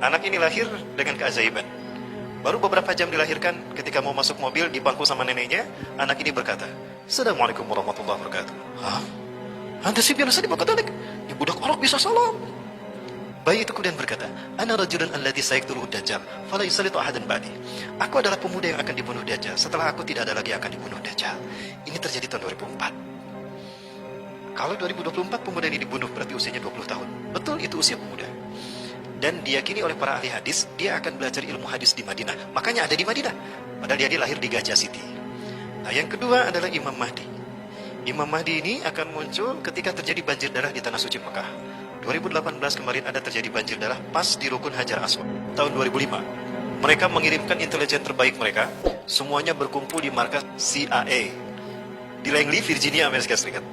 Anak ini lahir dengan keajaiban. Baru beberapa jam dilahirkan, ketika mau masuk mobil di bangku sama neneknya, anak ini berkata, "Assalamualaikum warahmatullahi wabarakatuh." Hah? Anda sih biasa di Katolik? Di budak orang bisa salam. Bayi itu kemudian berkata, "Ana rajulun alladhi sayaqtuluhu dajjal, fala yusallitu ahadan ba'di." Aku adalah pemuda yang akan dibunuh Dajjal. Setelah aku tidak ada lagi yang akan dibunuh Dajjal. Ini terjadi tahun 2004. Kalau 2024 pemuda ini dibunuh berarti usianya 20 tahun. Betul, itu usia pemuda. Dan diyakini oleh para ahli hadis, dia akan belajar ilmu hadis di Madinah. Makanya ada di Madinah. Padahal dia lahir di Gajah City. Nah, yang kedua adalah Imam Mahdi. Imam Mahdi ini akan muncul ketika terjadi banjir darah di Tanah Suci Mekah. 2018 kemarin ada terjadi banjir darah pas di Rukun Hajar Aswad. Tahun 2005, mereka mengirimkan intelijen terbaik mereka. Semuanya berkumpul di markas CIA di Langley, Virginia, Amerika Serikat.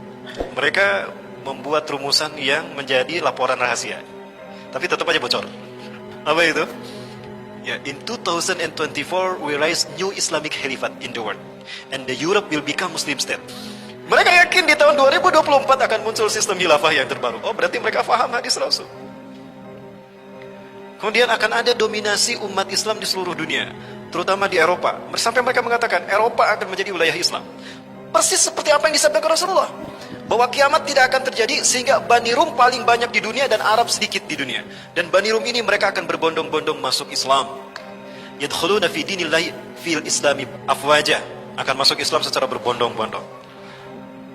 Mereka membuat rumusan yang menjadi laporan rahasia. Tapi tetap aja bocor. Apa itu? Ya, in 2024 we rise new Islamic Caliphate in the world, and the Europe will become Muslim state. Mereka yakin di tahun 2024 akan muncul sistem khilafah yang terbaru. Oh, berarti mereka faham hadis Rasul. Kemudian akan ada dominasi umat Islam di seluruh dunia, terutama di Eropa. Sampai mereka mengatakan Eropa akan menjadi wilayah Islam. Persis seperti apa yang disampaikan Rasulullah, bahwa kiamat tidak akan terjadi sehingga Bani Rum paling banyak di dunia dan Arab sedikit di dunia. Dan Bani Rum ini mereka akan berbondong-bondong masuk Islam. Yadkhuluna fi dinillahi fil islami afwaja, akan masuk Islam secara berbondong-bondong.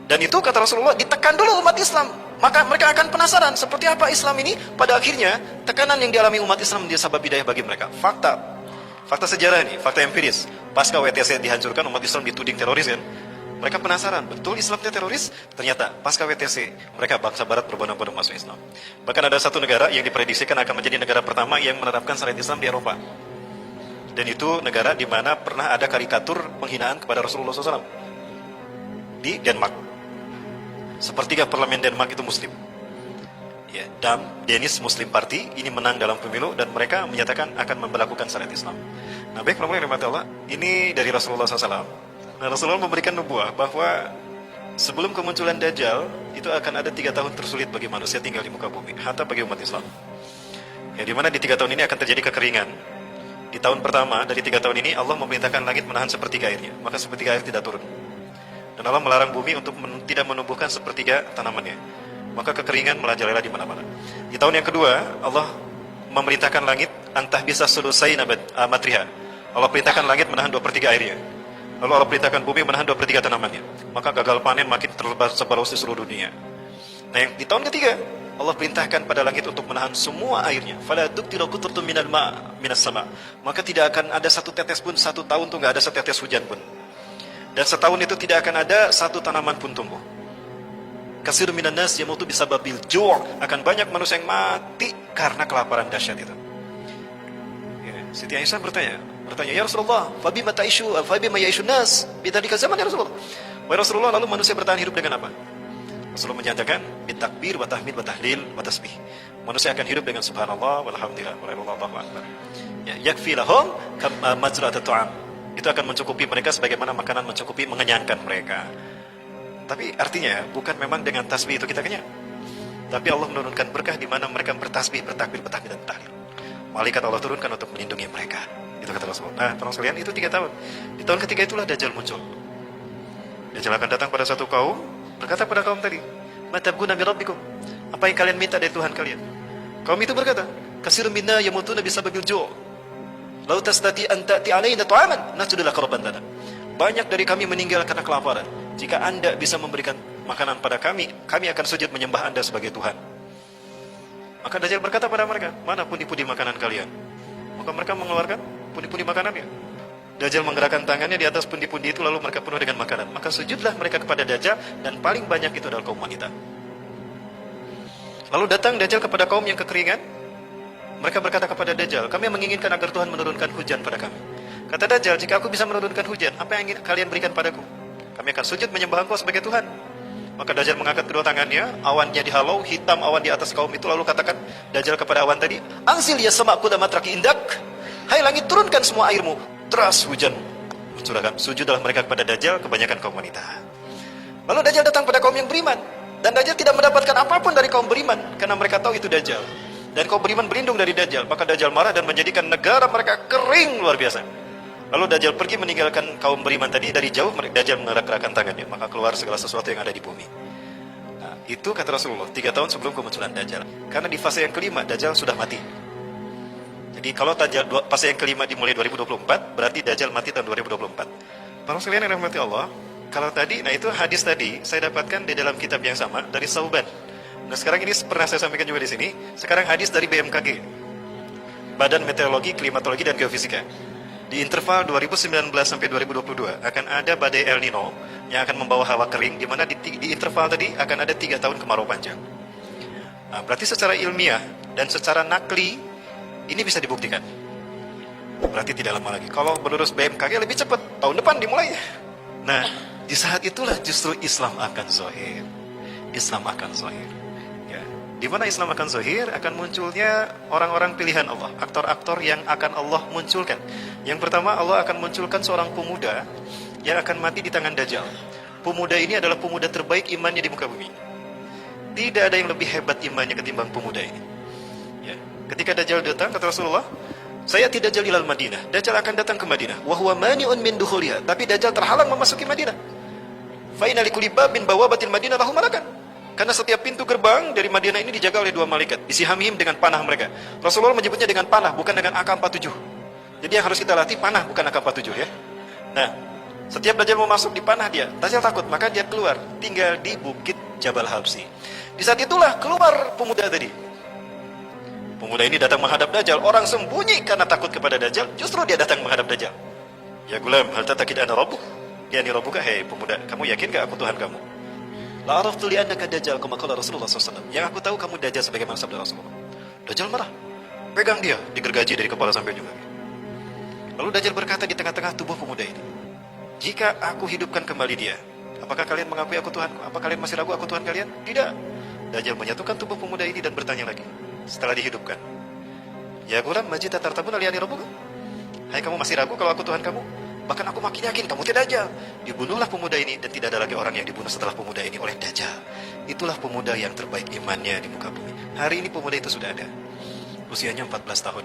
Dan itu kata Rasulullah, ditekan dulu umat Islam, maka mereka akan penasaran seperti apa Islam ini. Pada akhirnya tekanan yang dialami umat Islam menjadi sabab hidayah bagi mereka. Fakta sejarah ini, fakta empiris. Pasca WTC dihancurkan, umat Islam dituding teroris kan. Mereka penasaran, betul Islamnya teroris? Ternyata pasca WTC, mereka bangsa barat berbondong-bondong masuk Islam. Bahkan ada satu negara yang diprediksikan akan menjadi negara pertama yang menerapkan syariat Islam di Eropa. Dan itu negara di mana pernah ada karikatur penghinaan kepada Rasulullah SAW. Di Denmark. Sepertiga parlemen Denmark itu Muslim. Ya, Danish Muslim Party ini menang dalam pemilu dan mereka menyatakan akan memberlakukan syariat Islam. Nah, baik para ulama Allah, ini dari Rasulullah SAW. Nah, Rasulullah memberikan nubuah bahwa sebelum kemunculan Dajjal itu akan ada 3 tahun tersulit bagi manusia tinggal di muka bumi, hatta bagi umat Islam. Ya, di mana di 3 tahun ini akan terjadi kekeringan. Di tahun pertama dari 3 tahun ini Allah memerintahkan langit menahan sepertiga airnya, maka sepertiga air tidak turun. Dan Allah melarang bumi untuk tidak menumbuhkan sepertiga tanamannya, maka kekeringan merajalela di mana-mana. Di tahun yang kedua Allah memerintahkan langit antah bisa selesai matriha. Allah perintahkan langit menahan 2/3 airnya. Lalu Allah perintahkan bumi menahan 2/3 tanamannya. Maka gagal panen makin tersebar di seluruh dunia. Nah, yang di tahun ketiga Allah perintahkan pada langit untuk menahan semua airnya. Fala tuqtiru qutratu minal minas sama. Maka tidak akan ada satu tetes pun, 1 tahun tuh nggak ada setetes hujan pun. Dan setahun itu tidak akan ada satu tanaman pun tumbuh. Kasir minan nas yamutu bisababil ju'. Akan banyak manusia yang mati karena kelaparan dahsyat itu. Ya, Siti Aisyah bertanya, "Ya Rasulullah, fabima ya'ishun nas bidzalika zaman ya Rasulullah?" Wahai Rasulullah, lalu manusia bertahan hidup dengan apa? Rasulullah menyatakan, bitakbir wa tahmid wa tahlil wa tasbih. Manusia akan hidup dengan subhanallah walhamdulillah wallahu akbar. Ya, yakfi lahum majra'at ta'am. Itu akan mencukupi mereka sebagaimana makanan mencukupi, mengenyangkan mereka. Tapi artinya bukan memang dengan tasbih itu kita kenyang. Tapi Allah menurunkan berkah di mana mereka bertasbih, bertakbir, bertahmid dan tahlil. Malaikat Allah turunkan untuk melindungi mereka. Itu kata Rasulullah. Nah, teman sekalian, itu 3 tahun. Di tahun ketiga itulah Dajjal muncul. Dajjal akan datang pada satu kaum, berkata pada kaum tadi, "Matabguna bi rabbikum?" Apa yang kalian minta dari Tuhan kalian? Kaum itu berkata, "Kasirun minna yamutuna bisababil ju'. Lau tastati an ta'ti alaina ta'aman nasjudu laka rabban lana." Banyak dari kami meninggal karena kelaparan. Jika Anda bisa memberikan makanan pada kami, kami akan sujud menyembah Anda sebagai Tuhan. Maka Dajjal berkata pada mereka, "Mana pundi-pundi makanan kalian?" Maka mereka mengeluarkan pundi-pundi makanannya. Dajjal menggerakkan tangannya di atas pundi-pundi itu, lalu mereka penuh dengan makanan. Maka sujudlah mereka kepada Dajjal, dan paling banyak itu adalah kaum wanita. Lalu datang Dajjal kepada kaum yang kekeringan. Mereka berkata kepada Dajjal, "Kami menginginkan agar Tuhan menurunkan hujan pada kami." Kata Dajjal, "Jika aku bisa menurunkan hujan, apa yang ingin kalian berikan padaku? Kami akan sujud menyembah Engkau sebagai Tuhan." Maka Dajjal mengangkat kedua tangannya, awannya dihalau, hitam awan di atas kaum itu, lalu katakan Dajjal kepada awan tadi, "Anzil ya sama'ku damatraki indak." Hai langit, turunkan semua airmu. Teras hujan mencurahkan. Sujudlah mereka kepada Dajjal, kebanyakan kaum wanita. Lalu Dajjal datang pada kaum yang beriman, dan Dajjal tidak mendapatkan apapun dari kaum beriman, karena mereka tahu itu Dajjal. dan kaum beriman berlindung dari Dajjal, maka Dajjal marah dan menjadikan negara mereka kering luar biasa. Lalu Dajjal pergi meninggalkan kaum beriman tadi, dari jauh Dajjal mengerak-gerakkan tangannya, maka keluar segala sesuatu yang ada di bumi. Nah, itu kata Rasulullah 3 tahun sebelum kemunculan Dajjal. Karena di fase yang kelima Dajjal sudah mati. Jadi kalau fase yang kelima dimulai 2024, berarti Dajjal mati tahun 2024. Para sekalian yang rahmati Allah, kalau tadi, nah itu hadis tadi saya dapatkan di dalam kitab yang sama dari Sauban. Nah sekarang ini pernah saya sampaikan juga di sini. Sekarang hadis dari BMKG, Badan Meteorologi, Klimatologi dan Geofisika. Di interval 2019 sampai 2022 akan ada badai El Nino yang akan membawa hawa kering, di mana di interval tadi akan ada 3 tahun kemarau panjang. Nah, berarti secara ilmiah dan secara nakli ini bisa dibuktikan. Berarti tidak lama lagi. Kalau menurut BMKG lebih cepat, tahun depan dimulai. Nah, di saat itulah justru Islam akan zahir. Islam akan zahir. Ya. Di mana Islam akan zahir, akan munculnya orang-orang pilihan Allah, aktor-aktor yang akan Allah munculkan. Yang pertama, Allah akan munculkan seorang pemuda yang akan mati di tangan Dajjal. Pemuda ini adalah pemuda terbaik imannya di muka bumi. Tidak ada yang lebih hebat imannya ketimbang pemuda ini. Ya. Ketika Dajjal datang, kata Rasulullah, saya tidak Dajjal ilal Madinah. Dajjal akan datang ke Madinah. Wa huwa mani'un min dukhuliha. Tapi Dajjal terhalang memasuki Madinah. Fa inna likulli babin bawabatil Madinah lahu malakan. Karena setiap pintu gerbang dari Madinah ini dijaga oleh 2 malaikat. Isihamhim dengan panah mereka. Rasulullah menyebutnya dengan panah, bukan dengan AK-47. Jadi yang harus kita latih panah, bukan AK-47 ya. Nah, setiap Dajjal mau masuk di panah dia. Dajjal takut, maka dia keluar. Tinggal di bukit Jabal Habsi. Di saat itulah keluar pemuda tadi. Pemuda ini datang menghadap Dajjal. Orang sembunyi karena takut kepada Dajjal. Justru dia datang menghadap Dajjal. Ya gulam, hal tatakid ana rabbuk? Ya ni rabbuka, hei pemuda, kamu yakin gak aku Tuhan kamu? La araftu li annaka Dajjal, kama qala Rasulullah SAW. Yang aku tahu kamu Dajjal sebagaimana sabda Rasulullah. Dajjal marah. Pegang dia, digergaji dari kepala sampai ujung kaki. Lalu Dajjal berkata di tengah-tengah tubuh pemuda ini, jika aku hidupkan kembali dia, apakah kalian mengakui aku Tuhanku? Apa kalian masih ragu aku Tuhan kalian? Tidak. Dajjal menyatukan tubuh pemuda ini dan bertanya lagi setelah dihidupkan, ya gulam majita tartabuna liani rabbuka? Hai kamu masih ragu kalau aku Tuhan kamu? Bahkan aku makin yakin kamu tidak Dajjal. Dibunuhlah pemuda ini dan tidak ada lagi orang yang dibunuh setelah pemuda ini oleh Dajjal. Itulah pemuda yang terbaik imannya di muka bumi. Hari ini pemuda itu sudah ada. Usianya 14 tahun.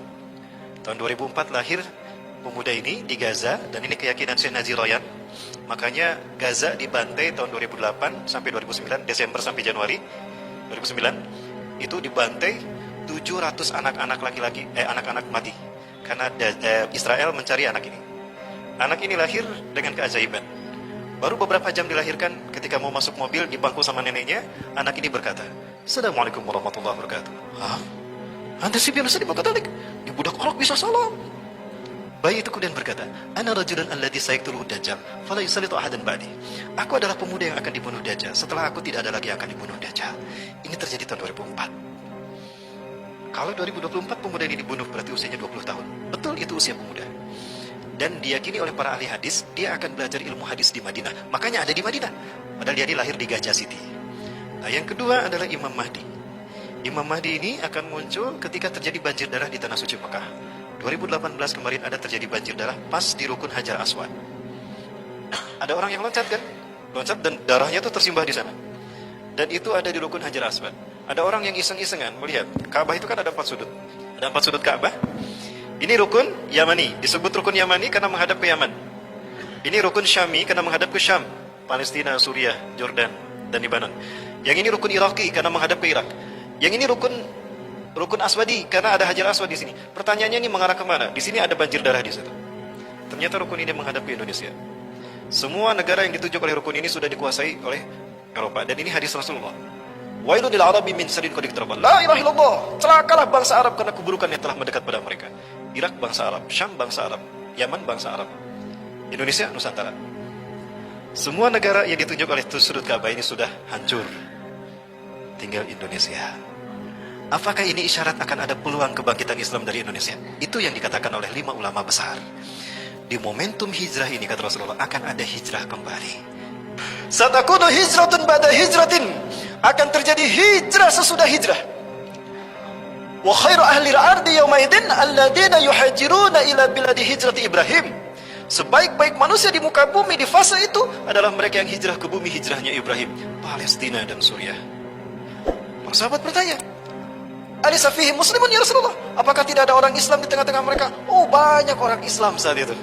Tahun 2004 lahir pemuda ini di Gaza, dan ini keyakinan Syekh Nazi Royan. Makanya Gaza dibantai tahun 2008 sampai 2009, Desember sampai Januari 2009, itu dibantai 700 anak-anak laki-laki, anak-anak mati. Karena Israel mencari anak ini. Anak ini lahir dengan keajaiban. Baru beberapa jam dilahirkan, ketika mau masuk mobil di bangku sama neneknya, anak ini berkata, Assalamualaikum warahmatullahi wabarakatuh. Hah? Anda sih biasa di Katolik? Di budak orok bisa salam. Bayi itu kemudian berkata, Ana rajulan alladhi sayaqtuluhu Dajjal, fala yusallitu ahadan ba'di. Aku adalah pemuda yang akan dibunuh Dajjal. Setelah aku tidak ada lagi yang akan dibunuh Dajjal. Ini terjadi tahun 2004. Kalau 2024 pemuda ini dibunuh, berarti usianya 20 tahun. Betul, itu usia pemuda. Dan diyakini oleh para ahli hadis, dia akan belajar ilmu hadis di Madinah. Makanya ada di Madinah. Padahal dia lahir di Gajah City. Nah, yang kedua adalah Imam Mahdi. Imam Mahdi ini akan muncul ketika terjadi banjir darah di Tanah Suci Mekah. 2018 kemarin ada terjadi banjir darah pas di Rukun Hajar Aswad. Ada orang yang loncat kan? Loncat dan darahnya itu tersimbah di sana. Dan itu ada di Rukun Hajar Aswad. Ada orang yang iseng-isengan melihat. Ka'bah itu kan ada 4 sudut. Ada 4 sudut Ka'bah. Ini Rukun Yamani. Disebut Rukun Yamani karena menghadap ke Yaman. Ini Rukun Syami karena menghadap ke Syam, Palestina, Suriah, Jordan, dan Lebanon. Yang ini Rukun Iraqi karena menghadap ke Irak. Yang ini Rukun Aswadi karena ada Hajar Aswad di sini. Pertanyaannya ini mengarah kemana? Di sini ada banjir darah di situ. Ternyata rukun ini menghadap ke Indonesia. Semua negara yang ditunjuk oleh rukun ini sudah dikuasai oleh Eropa. Dan ini hadis Rasulullah. Wailun lil arabi min sarin qad iqtaraba. La ilaha illallah. Celakalah bangsa Arab karena keburukan yang telah mendekat pada mereka. Irak bangsa Arab, Syam bangsa Arab, Yaman bangsa Arab, Indonesia Nusantara. Semua negara yang ditunjuk oleh sudut Ka'bah ini sudah hancur. Tinggal Indonesia. Apakah ini isyarat akan ada peluang kebangkitan Islam dari Indonesia? Itu yang dikatakan oleh 5 ulama besar. Di momentum hijrah ini, kata Rasulullah, akan ada hijrah kembali. Satakunu hijratun ba'da hijratin. Akan terjadi hijrah sesudah hijrah. Wa khairu ahli al-ardi yawmaidin alladina yuhajiruna ila biladi hijrati Ibrahim. Sebaik-baik manusia di muka bumi di fase itu adalah mereka yang hijrah ke bumi hijrahnya Ibrahim, Palestina dan Suriah. Para sahabat bertanya, Alisa fihim muslimun ya Rasulullah. Apakah tidak ada orang Islam di tengah-tengah mereka? Oh, banyak orang Islam saat itu.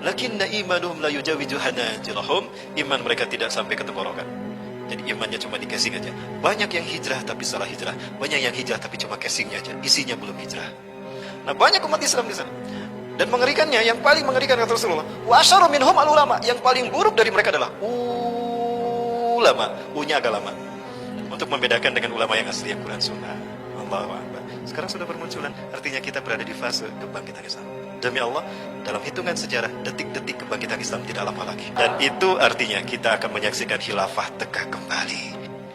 Lakinna imanuhum la yujawiju hanajirahum. Iman mereka tidak sampai ke tenggorokan. Jadi imannya cuma di casing aja. Banyak yang hijrah tapi salah hijrah. Banyak yang hijrah tapi cuma casingnya aja. Isinya belum hijrah. Nah, banyak umat Islam di sana. Dan mengerikannya, yang paling mengerikan kata Rasulullah, wa asyaru minhum al-ulama. Yang paling buruk dari mereka adalah ulama. U-nya agak lama. Untuk membedakan dengan ulama yang asli, yang Quran Sunnah. Allahu Akbar. Sekarang sudah bermunculan. Artinya kita berada di fase kebangkitan Islam. Demi Allah, dalam hitungan sejarah, detik-detik kebangkitan Islam tidak lama lagi. Dan itu artinya kita akan menyaksikan khilafah tegak kembali.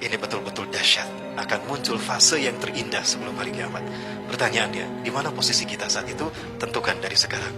Ini betul-betul dahsyat. Akan muncul fase yang terindah sebelum hari kiamat. Pertanyaannya, di mana posisi kita saat itu? Tentukan dari sekarang.